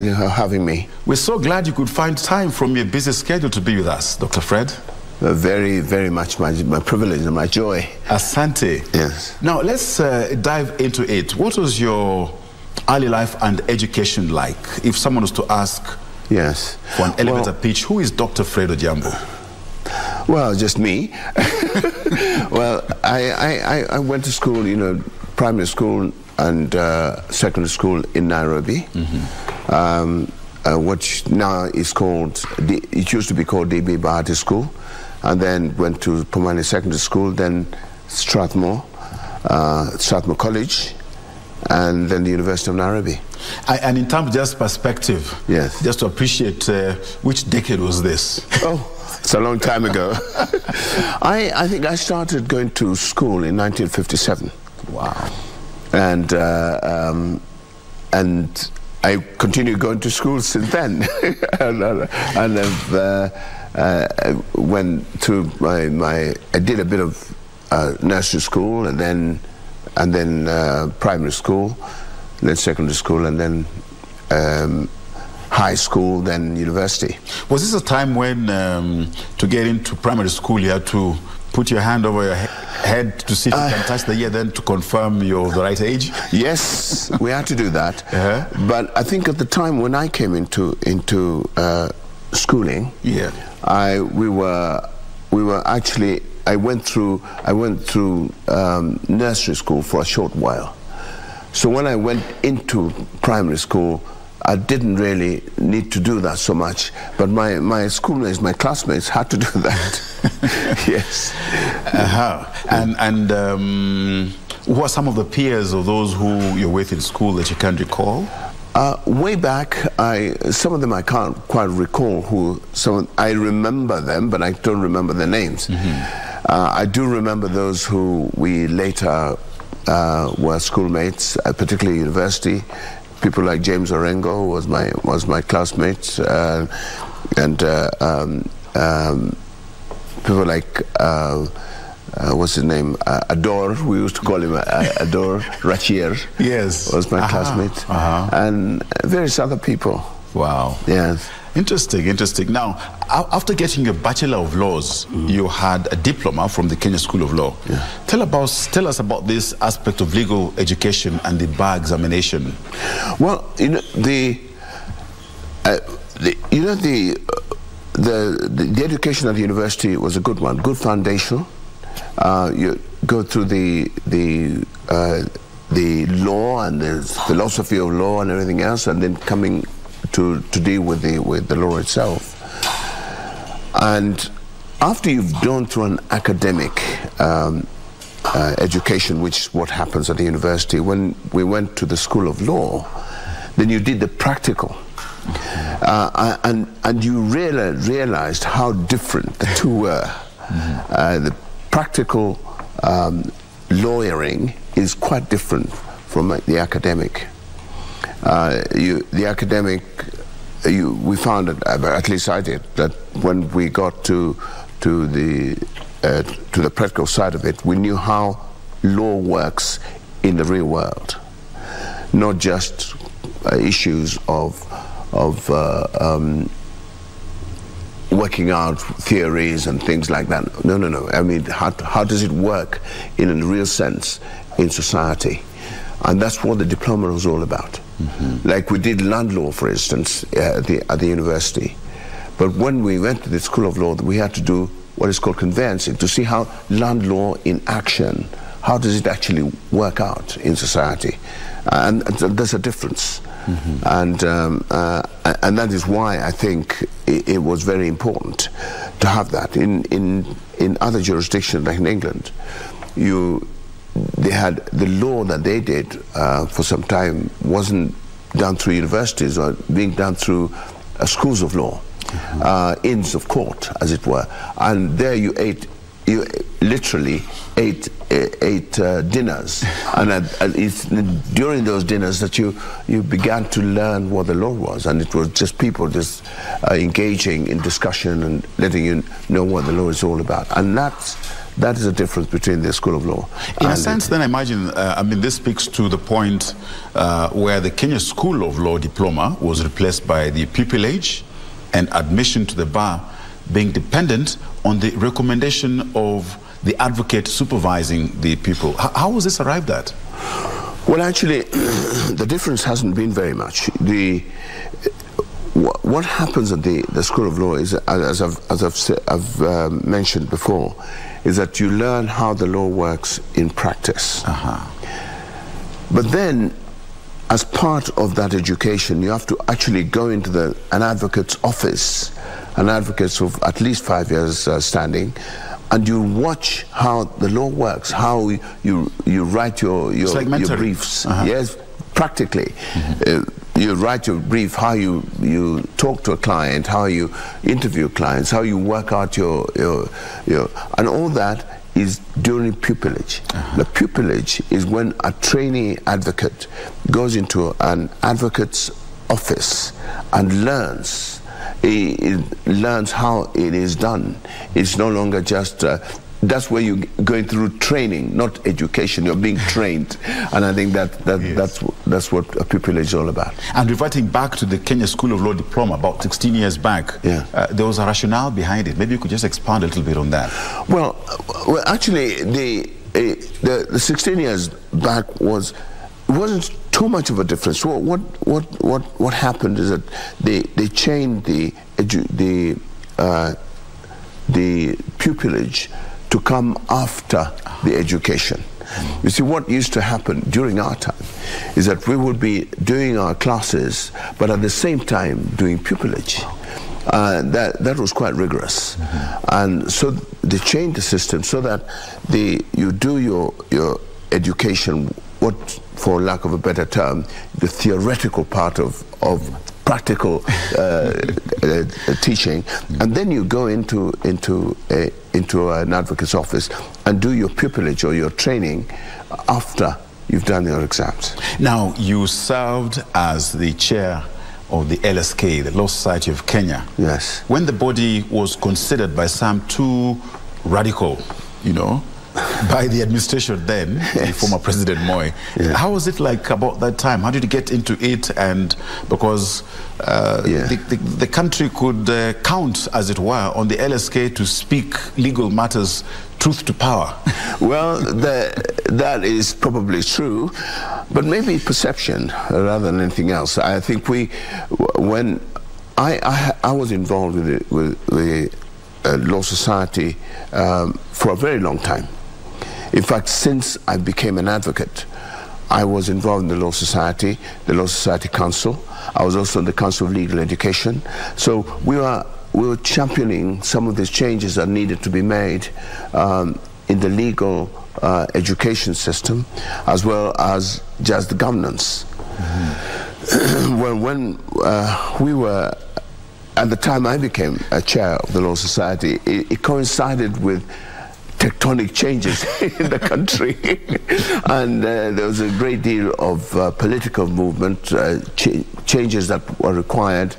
Having me. We're so glad you could find time from your busy schedule to be with us, Dr. Fred. Very, very much my privilege and my joy. Asante. Yes. Now, let's dive into it. What was your early life and education like? If someone was to ask yes. for an elevator pitch, who is Dr. Fred Ojiambo? Well, just me. Well, I went to school, primary school and secondary school in Nairobi. Which now is called, it used to be called DB Bahati School, and then went to Pumani Secondary School, then Strathmore College, and then the University of Nairobi. And in terms of just perspective, yes, just to appreciate, which decade was this? Oh, it's a long time ago. I think I started going to school in 1957. Wow. And I continued going to school since then, and I've went through I did a bit of nursery school, and then primary school, then secondary school, and then high school, then university. Was this a time when to get into primary school you had to put your hand over your head to see if you can touch the ear, then to confirm you're the right age? Yes, we had to do that. But I think at the time when I came into schooling, yeah, I went through nursery school for a short while. So when I went into primary school, I didn't really need to do that so much, but my schoolmates, my classmates had to do that. Yes. And who are some of the peers of those who you're with in school that you can recall? Way back, some of them I can't quite recall I remember them, but I don't remember their names. I do remember those who we later were schoolmates, particularly university. People like James Orengo was my classmate, and people like what's his name, Ador. We used to call him Ador Rachier. Yes, was my classmate, and various other people. Wow. Yes. Interesting, interesting. Now, after getting your Bachelor of Laws, you had a diploma from the Kenya School of Law. Yeah. Tell us about this aspect of legal education and the bar examination. Well, the education at the university was a good one, good foundation. You go through the law and the philosophy of law and everything else, and then coming to deal with the law itself. And after you've gone through an academic education, which is what happens at the university, when we went to the School of Law, then you did the practical. And you realized how different the two were. The practical lawyering is quite different from the academic. The academic, we found, at least I did, that when we got to the practical side of it, we knew how law works in the real world, not just issues of working out theories and things like that. No. I mean, how does it work in a real sense in society? And that's what the diploma was all about. Like we did land law, for instance, at the university. But when we went to the School of Law, we had to do what is called conveyancing, to see how land law in action, how does it actually work out in society? And there's a difference. And that is why I think it was very important to have that. In other jurisdictions, like in England, they had the law that they did for some time wasn't done through universities or being done through schools of law, inns of court, as it were. And there you literally ate dinners, and it's during those dinners that you began to learn what the law was, and it was just people just engaging in discussion and letting you know what the law is all about. And That is the difference between the School of Law. In a sense, then I imagine, I mean, this speaks to the point where the Kenya School of Law diploma was replaced by the pupillage and admission to the bar being dependent on the recommendation of the advocate supervising the people. How was this arrived at? Well, actually, the difference hasn't been very much. What happens at the School of Law is, as I've mentioned before, is that you learn how the law works in practice. But then, as part of that education, you have to actually go into an advocate's office, an advocate of at least 5 years standing, and you watch how the law works, how you write your briefs. Yes, practically. You write your brief, how you talk to a client, how you interview clients, how you work out your and all that is during pupillage. The pupillage is when a trainee advocate goes into an advocate's office and learns. He learns how it is done. It's no longer just that's where you're going through training, not education. You're being trained, and I think that's what a pupillage is all about. And reverting back to the Kenya School of Law diploma about 16 years back, there was a rationale behind it. Maybe you could just expand a little bit on that. Well, actually, the 16 years back wasn't too much of a difference. What happened is that they changed the pupillage to come after the education. You see, what used to happen during our time is that we would be doing our classes, but at the same time doing pupillage. That was quite rigorous. And so they changed the system so that you do your education, what, for lack of a better term, the theoretical part of practical teaching, and then you go into an advocate's office and do your pupillage or your training after you've done your exams. Now, you served as the chair of the LSK, the Law Society of Kenya. Yes. When the body was considered by some too radical, you know, by the administration then, the former President Moi. How was it like about that time? How did you get into it? And because the country could count, as it were, on the LSK to speak legal matters truth to power. Well, that is probably true, but maybe perception rather than anything else. I think when I was involved with the Law Society for a very long time. In fact, since I became an advocate, I was involved in the Law Society Council. I was also in the Council of Legal Education. So we were championing some of these changes that needed to be made in the legal education system, as well as just the governance. When we were, at the time I became a chair of the Law Society, it coincided with tectonic changes in the country. And there was a great deal of political movement, changes that were required.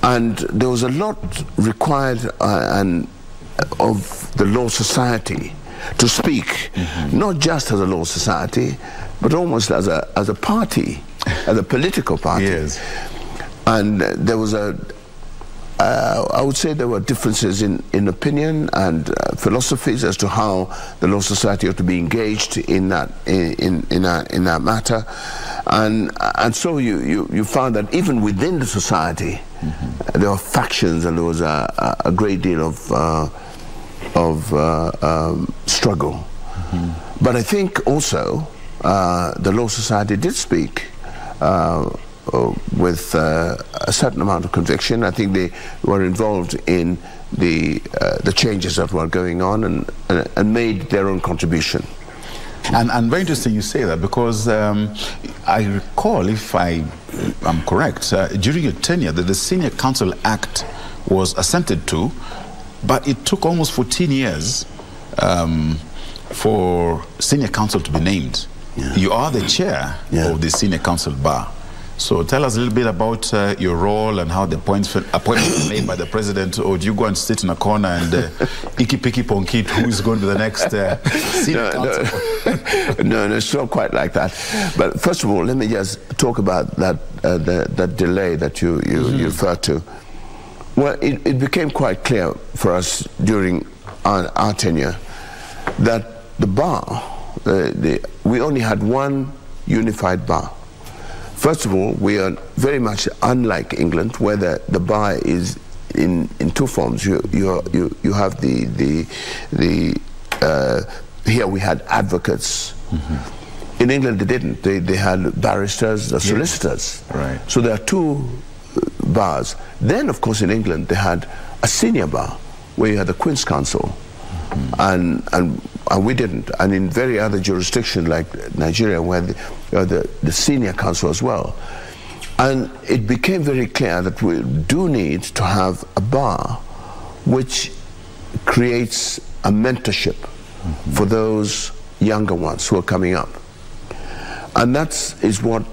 And there was a lot required of the Law Society to speak, not just as a law society, but almost as a party, as a political party. Yes. And there was I would say there were differences in opinion and philosophies as to how the Law Society ought to be engaged in that matter, and so you found that even within the society there were factions, and there was a great deal of struggle. But I think also the Law Society did speak with a certain amount of conviction. I think they were involved in the changes that were going on and made their own contribution. And very interesting you say that, because I recall, if I am correct, during your tenure that the Senior Counsel Act was assented to, but it took almost 14 years for senior counsel to be named. You are the chair of the Senior Counsel Bar. So tell us a little bit about your role and how the appointments were made by the president, or do you go and sit in a corner and icky-picky ponkit who is going to be the next senior counsel? No, it's not quite like that. But first of all, let me just talk about that that delay that you referred to. Well, it became quite clear for us during our tenure that the bar, we only had one unified bar. First of all, we are very much unlike England, where the bar is in two forms. You have here we had advocates. Mm-hmm. In England they didn't. They had barristers, solicitors. Yes. Right. So there are two bars. Then, of course, in England they had a senior bar where you had the Queen's Counsel. Mm-hmm. And we didn't. And in very other jurisdictions like Nigeria, where the senior counsel as well. And it became very clear that we do need to have a bar which creates a mentorship for those younger ones who are coming up. And that is what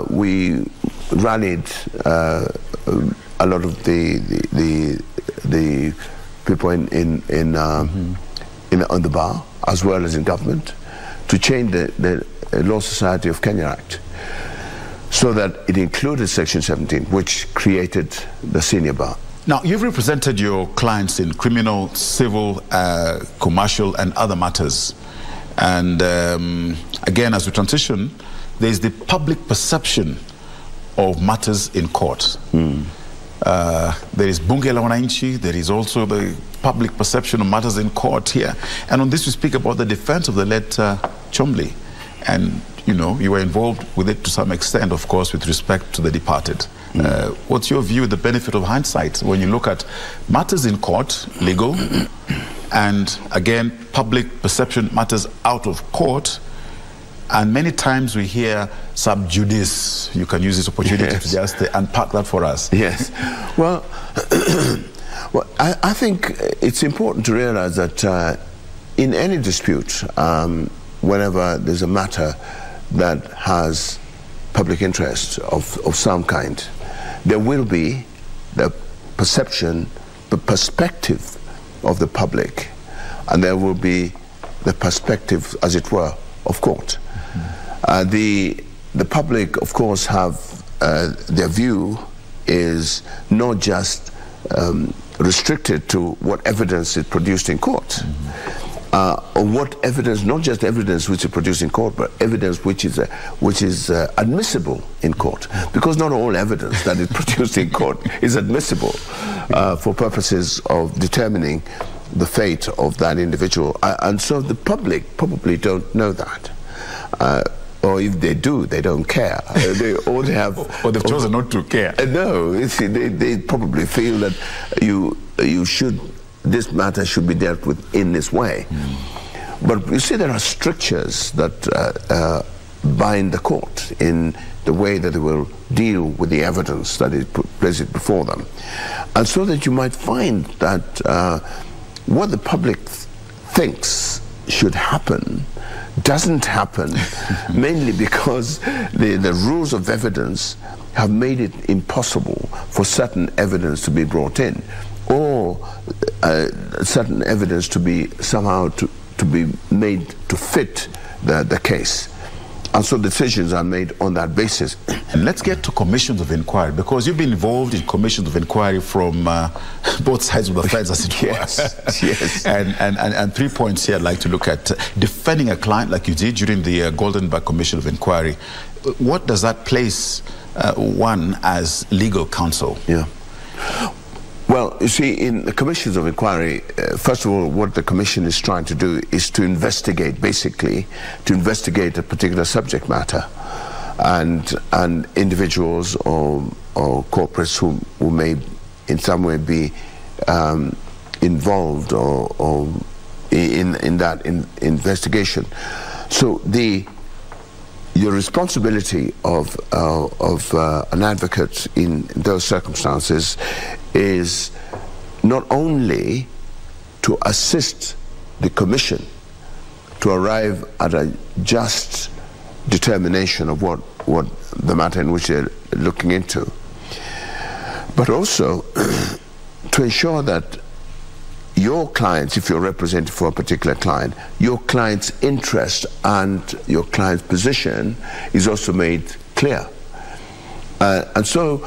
we rallied a lot of the people on the bar, as well as in government, to change the Law Society of Kenya Act, so that it included Section 17, which created the senior bar. Now, you've represented your clients in criminal, civil, commercial, and other matters. And again, as we transition, there's the public perception of matters in court. There is Bunge la Wananchi, there is also the public perception of matters in court here. And on this we speak about the defense of the late Chomli. And, you know, you were involved with it to some extent, of course, with respect to the departed. What's your view, the benefit of hindsight, when you look at matters in court, legal, and again, public perception matters out of court? And many times we hear sub judice. You can use this opportunity to just unpack that for us. Yes. Well, well, I think it's important to realize that in any dispute, whenever there's a matter that has public interest of some kind, there will be the perception, the perspective of the public, and there will be the perspective, as it were, of court. The public, of course, have their view is not just restricted to what evidence is produced in court, or what evidence, not just evidence which is produced in court, but evidence which is admissible in court, because not all evidence that is produced in court is admissible for purposes of determining the fate of that individual, and so the public probably don't know that. Or if they do, they don't care. Or they've chosen not to care. No, they probably feel that this matter should be dealt with in this way. But you see, there are strictures that bind the court in the way that they will deal with the evidence that is placed before them. And so that you might find that what the public thinks should happen doesn't happen, mainly because the rules of evidence have made it impossible for certain evidence to be brought in, or certain evidence to be somehow to be made to fit the case. And so decisions are made on that basis. And let's get to commissions of inquiry, because you've been involved in commissions of inquiry from both sides of the fence, as it were. Yes. And 3 points here I'd like to look at. Defending a client like you did during the Golden Bag Commission of Inquiry. What does that place one as legal counsel? Yeah. Well, you see, in the commissions of inquiry, first of all, what the commission is trying to do is to investigate, basically, to investigate a particular subject matter, and individuals or corporates who may in some way be involved or in that investigation. So your responsibility of an advocate in those circumstances is not only to assist the commission to arrive at a just determination of what the matter in which they're looking into, but also to ensure that your clients, if you're representing for a particular client, your client's interest and your client's position is also made clear. And so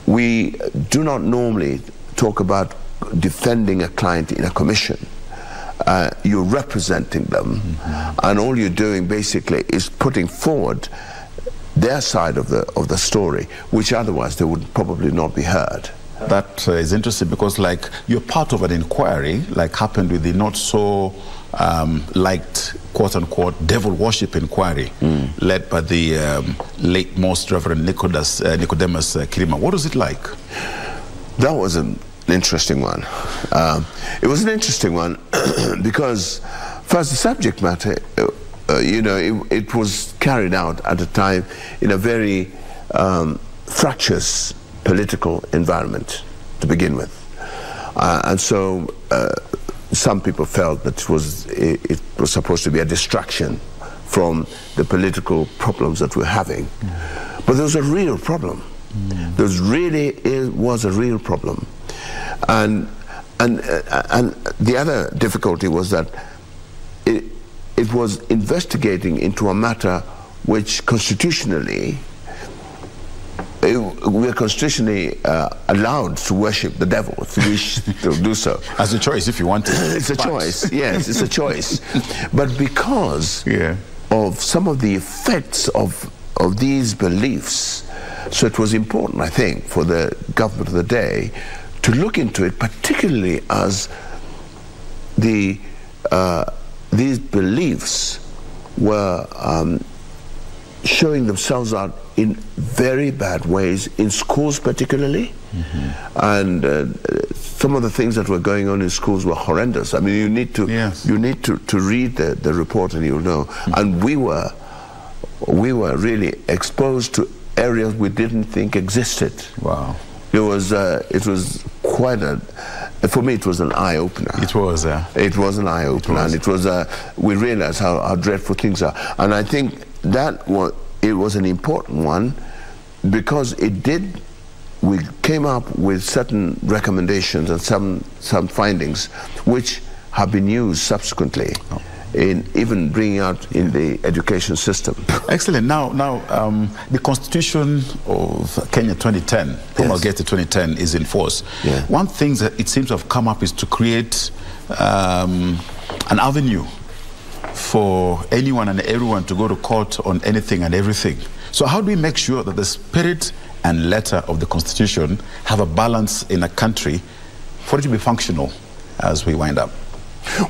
we do not normally talk about defending a client in a commission. You're representing them, and all you're doing basically is putting forward their side of the story, which otherwise they would probably not be heard. That is interesting, because like you're part of an inquiry like happened with the not so liked quote-unquote devil worship inquiry led by the late Most Reverend Nicodemus Kirima. What was it like? That was an interesting one. It was an interesting one because first the subject matter, you know, it was carried out at a time in a very fractious political environment to begin with, and so some people felt that it was supposed to be a distraction from the political problems that we're having. But there was a real problem. There was a real problem, and the other difficulty was that it was investigating into a matter which constitutionally we are constitutionally allowed to worship the devil if we wish to do so. As a choice, if you want to. It's a choice, yes, it's a choice. But because of some of the effects of these beliefs, so it was important, I think, for the government of the day to look into it, particularly as these beliefs were showing themselves out in very bad ways in schools particularly, and some of the things that were going on in schools were horrendous. I mean, you need to read the report and you'll know. And we were really exposed to areas we didn't think existed. Wow. It was quite for me it was an eye-opener. It was an eye-opener, and it was we realized how dreadful things are. And I think that it was an important one because we came up with certain recommendations and some findings which have been used subsequently in even bringing out in the education system. Excellent. Now, the Constitution of Kenya 2010, promulgated 2010, is in force. Yeah. One thing that it seems to have come up is to create an avenue for anyone and everyone to go to court on anything and everything. So how do we make sure that the spirit and letter of the Constitution have a balance in a country for it to be functional as we wind up?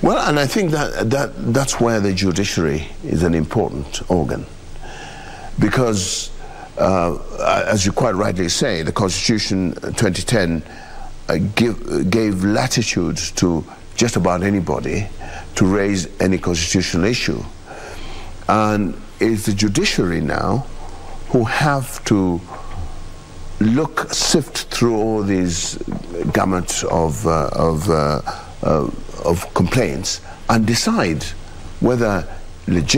Well, and I think that's where the judiciary is an important organ, because as you quite rightly say, the Constitution 2010 gave latitude to just about anybody to raise any constitutional issue, and it's the judiciary now who have to sift through all these gamut of complaints and decide whether there's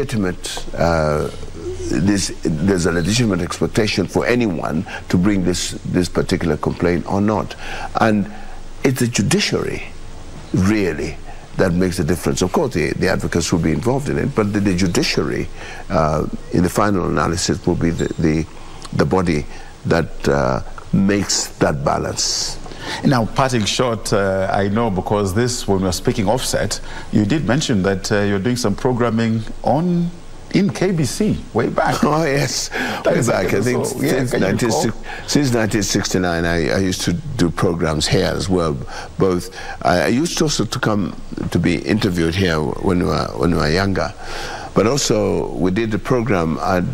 a legitimate expectation for anyone to bring this particular complaint or not. And it's the judiciary really that makes a difference. Of course the advocates will be involved in it, but the judiciary in the final analysis will be the body that makes that balance. Now, parting short, I know because when we were speaking offset, you did mention that you're doing some programming in KBC way back. Oh yes, way back. I think since 1969, I used to do programs here as well. Both I used also to come to be interviewed here when we were younger, but also we did a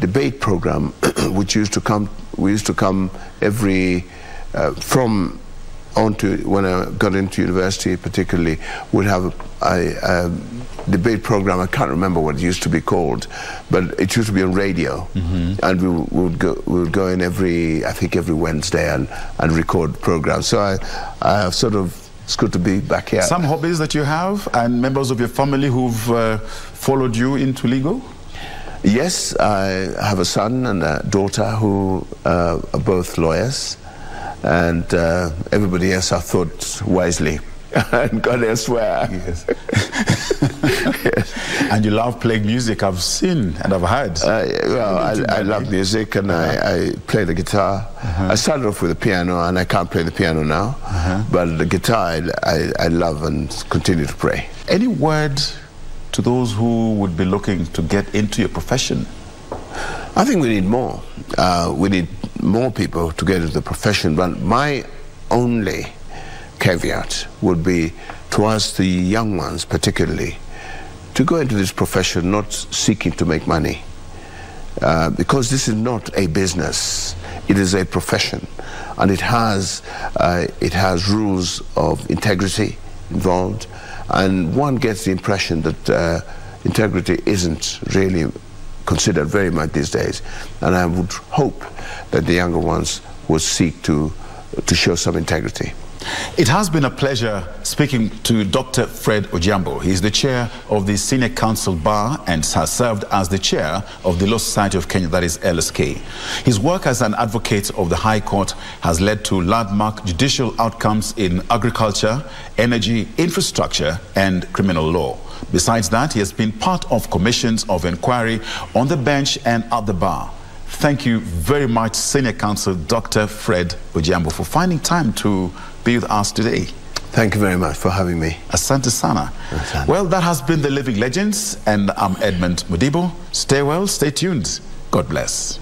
debate program, which used to come. We used to come every from on to when I got into university, particularly, would have a debate program. I can't remember what it used to be called, but it used to be on radio, and we would go in every Wednesday and record programs. So I it's good to be back here. Some hobbies that you have and members of your family who've followed you into legal? Yes, I have a son and a daughter who are both lawyers, and everybody else I thought wisely and gone elsewhere. Yes. Yes. And you love playing music, I've seen and I've heard. Well, I love music, and I play the guitar. I started off with the piano, and I can't play the piano now, but the guitar I love and continue to play. Any word to those who would be looking to get into your profession? I think we need more. We need more people to get into the profession, but my only caveat would be to ask the young ones particularly to go into this profession not seeking to make money, because this is not a business, it is a profession, and it has rules of integrity involved, and one gets the impression that integrity isn't really considered very much these days, and I would hope that the younger ones would seek to show some integrity. It has been a pleasure speaking to Dr. Fred Ojiambo. He is the chair of the Senior Counsel Bar and has served as the chair of the Law Society of Kenya, that is LSK. His work as an advocate of the High Court has led to landmark judicial outcomes in agriculture, energy, infrastructure, and criminal law. Besides that, he has been part of commissions of inquiry on the bench and at the bar. Thank you very much, Senior Counsel Dr. Fred Ojiambo, for finding time to be with us today. Thank you very much for having me. Asante sana. Well, that has been The Living Legends, and I'm Edmund Mudibo. Stay well, stay tuned. God bless.